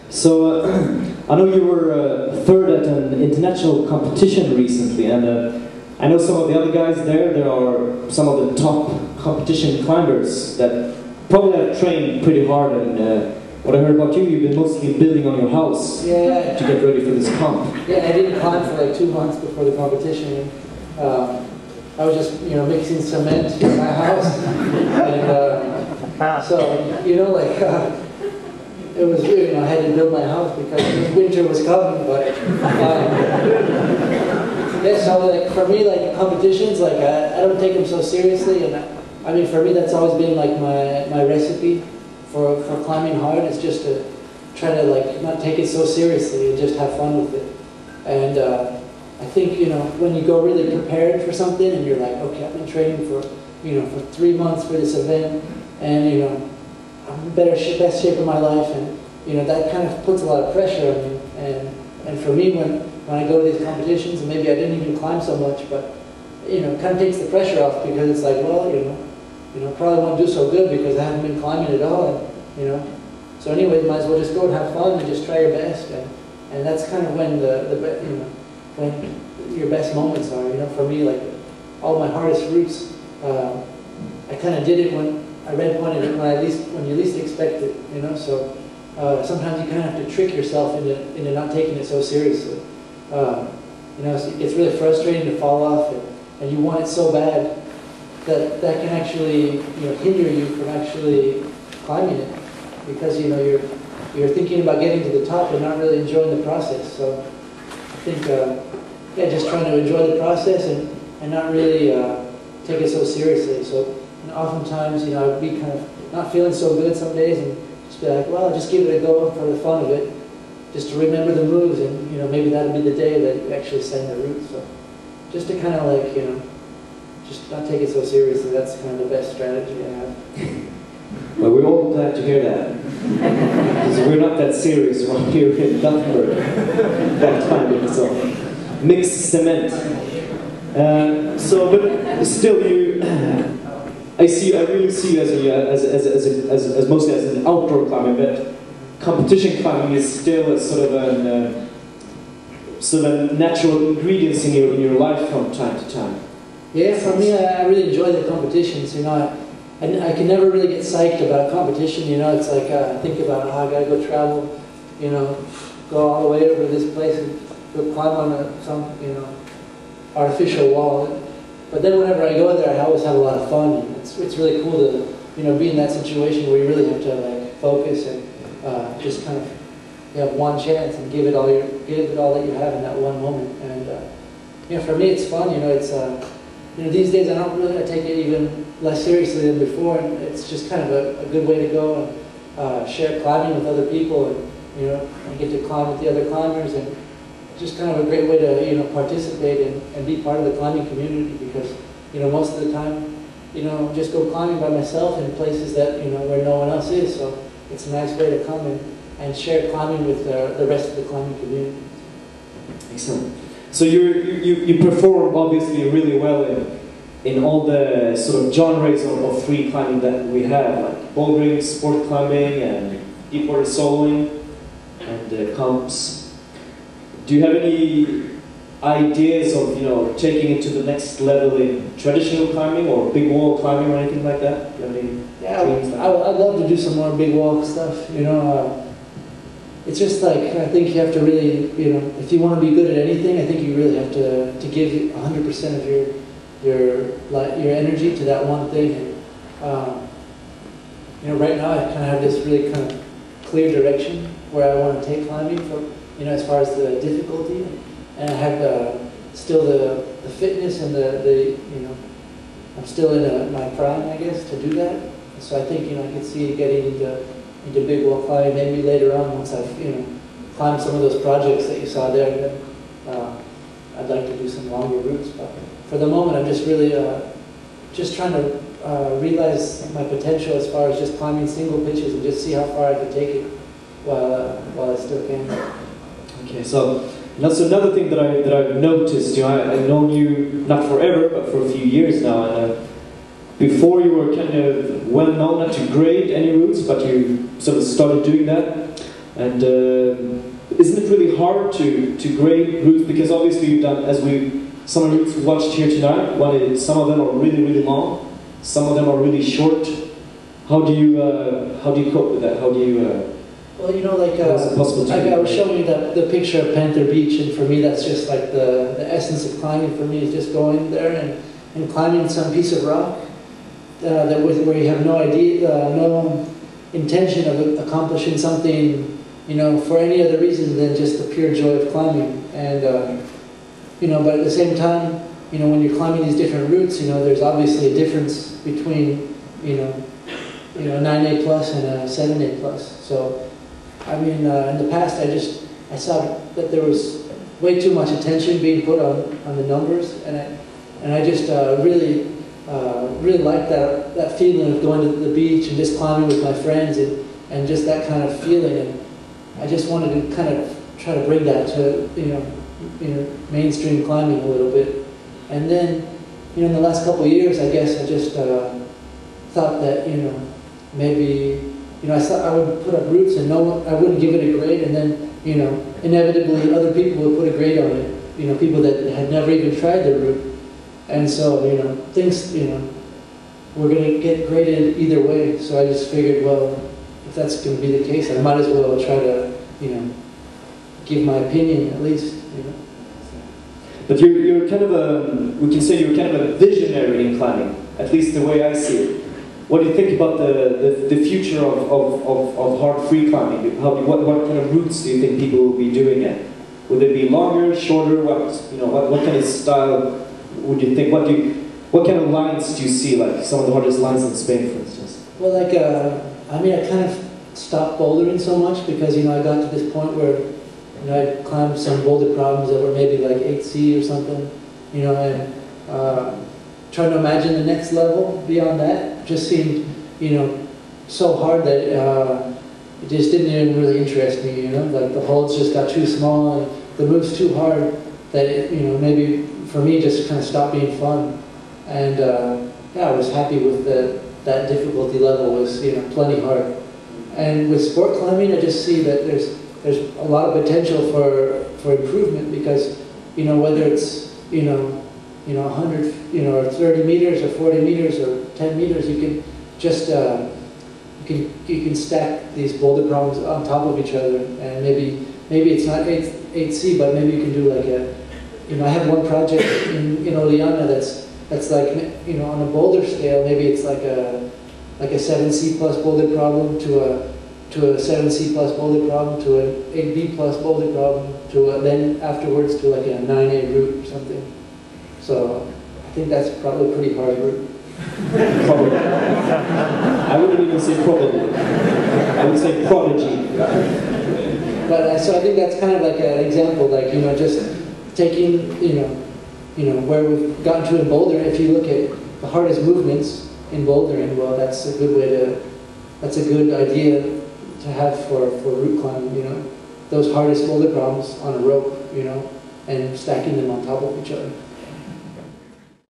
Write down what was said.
So, I know you were third at an international competition recently, and I know some of the other guys there. There are some of the top competition climbers that probably have trained pretty hard. And what I heard about you, you've been mostly building on your house to get ready for this comp. Yeah, I didn't climb for like 2 months before the competition. I was just, mixing cement in my house, and so it was weird. I had to build my house because winter was coming. But yeah, so like for me, like competitions, like I don't take them so seriously, and I mean for me that's always been like my recipe for climbing hard. Is just to try to like not take it so seriously and just have fun with it. And I think when you go really prepared for something and you're like, okay, I've been training for for 3 months for this event, and I'm in the best shape of my life, and that kind of puts a lot of pressure on me. And for me, when I go to these competitions, and maybe I didn't even climb so much, but it kind of takes the pressure off, because it's like, well, probably won't do so good because I haven't been climbing at all, and so anyway, might as well just go and have fun and just try your best, and that's kind of when when your best moments are. For me, like all my hardest routes, I kind of did it when I red pointed it when you least expect it, so sometimes you kind of have to trick yourself into not taking it so seriously. It gets really frustrating to fall off, and you want it so bad that can actually hinder you from actually climbing it, because you're thinking about getting to the top and not really enjoying the process. So I think just trying to enjoy the process and not really take it so seriously. So oftentimes, I'd be kind of not feeling so good some days, and just be like, well, I'll just give it a go for the fun of it, just to remember the moves, and maybe that'll be the day that you actually send the route. So just to kind of like just not take it so seriously. That's kind of the best strategy I have. Well, we're all glad to hear that, because we're not that serious around here in Gothenburg that time. So mixed cement. But still, I really see you as mostly as an outdoor climber, but competition climbing is still a sort of a natural ingredient in your life from time to time. Yeah, for me, I really enjoy the competitions. I can never really get psyched about competition. It's like I think about I gotta go travel, go all the way over to this place and go climb on some artificial wall. But then whenever I go there, I always have a lot of fun. It's really cool to be in that situation where you really have to like focus and just kind of have one chance and give it all that you have in that one moment. And for me, it's fun. These days I take it even less seriously than before. And it's just kind of a good way to go and share climbing with other people, and I get to climb with the other climbers, and just kind of a great way to participate and be part of the climbing community, because most of the time just go climbing by myself in places that where no one else is. So it's a nice way to come and share climbing with the rest of the climbing community. Excellent. So you perform obviously really well in all the sort of genres of free climbing that we have, like bouldering, sport climbing, and deep water soloing, and comps. Do you have any ideas of taking it to the next level in traditional climbing or big wall climbing or anything like that? Do you have any dreams? I'd love to do some more big wall stuff. It's just like I think you have to really if you want to be good at anything, I think you really have to give 100% of your energy to that one thing. Right now I kind of have this really kind of clear direction where I want to take climbing from. As far as the difficulty, and I have still the fitness and I'm still in my prime, I guess, to do that. So I think I could see getting into big wall climbing maybe later on, once I've climbed some of those projects that you saw there. Then I'd like to do some longer routes, but for the moment I'm just really just trying to realize my potential as far as just climbing single pitches and just see how far I can take it while I still can. Okay, so that's another thing that I've noticed. I've known you not forever, but for a few years now, and before you were kind of well known not to grade any routes, but you sort of started doing that. And isn't it really hard to grade routes? Because obviously you've done, some of the routes we watched here tonight, some of them are really, really long, some of them are really short. How do you cope with that? How do you... well, you know, like I was showing you the picture of Panther Beach, and for me that's just like the essence of climbing. For me is just going there and climbing some piece of rock where you have no idea, no intention of accomplishing something, you know, for any other reason than just the pure joy of climbing. And you know, but at the same time, you know, when you're climbing these different routes, you know, there's obviously a difference between, you know, a 9A plus and a 7A plus. So, I mean, in the past, I saw that there was way too much attention being put on the numbers, and I just really liked that feeling of going to the beach and just climbing with my friends and just that kind of feeling. And I just wanted to kind of try to bring that to mainstream climbing a little bit. And then, you know, in the last couple of years, I guess I just thought that, you know, maybe, you know, I thought I would put up routes and I wouldn't give it a grade, and then, you know, inevitably other people would put a grade on it, you know, people that had never even tried the route. And so, you know, things, you know, were going to get graded either way. So I just figured, well, if that's going to be the case, I might as well try to, you know, give my opinion at least, you know. But you're kind of we can say you're kind of a visionary in climbing, at least the way I see it. What do you think about the future of hard free climbing? What kind of routes do you think people will be doing it? Will they be longer, shorter? What kind of style would you think? What kind of lines do you see? Like some of the hardest lines in Spain, for instance. Well, like I mean, I kind of stopped bouldering so much because, you know, I got to this point where, you know, I climbed some boulder problems that were maybe like 8C or something, you know, and trying to imagine the next level beyond that just seemed, you know, so hard that it just didn't even really interest me, you know, like the holds just got too small and the moves too hard that it, you know, maybe for me just kind of stopped being fun. And yeah, I was happy with that difficulty level was, you know, plenty hard. And with sport climbing, I just see that there's a lot of potential for improvement because, you know, whether it's, you know, 100, you know, or 30 meters or 40 meters or 10 meters, you can just, you can stack these boulder problems on top of each other, and maybe it's not 8C, but maybe you can do like you know, I have one project in Oleana that's like, you know, on a boulder scale, maybe it's like a 7C plus boulder problem to a 7C plus boulder problem to an 8B plus boulder problem to then afterwards to like a 9A route or something. So I think that's probably a pretty hard route. Probably. I wouldn't even say probably. I would say prodigy. But so I think that's kind of like an example, like, you know, just taking, you know, where we've gotten to in boulder. If you look at the hardest movements in bouldering, well, that's a good idea to have for route climbing, you know, those hardest boulder problems on a rope, you know, and stacking them on top of each other.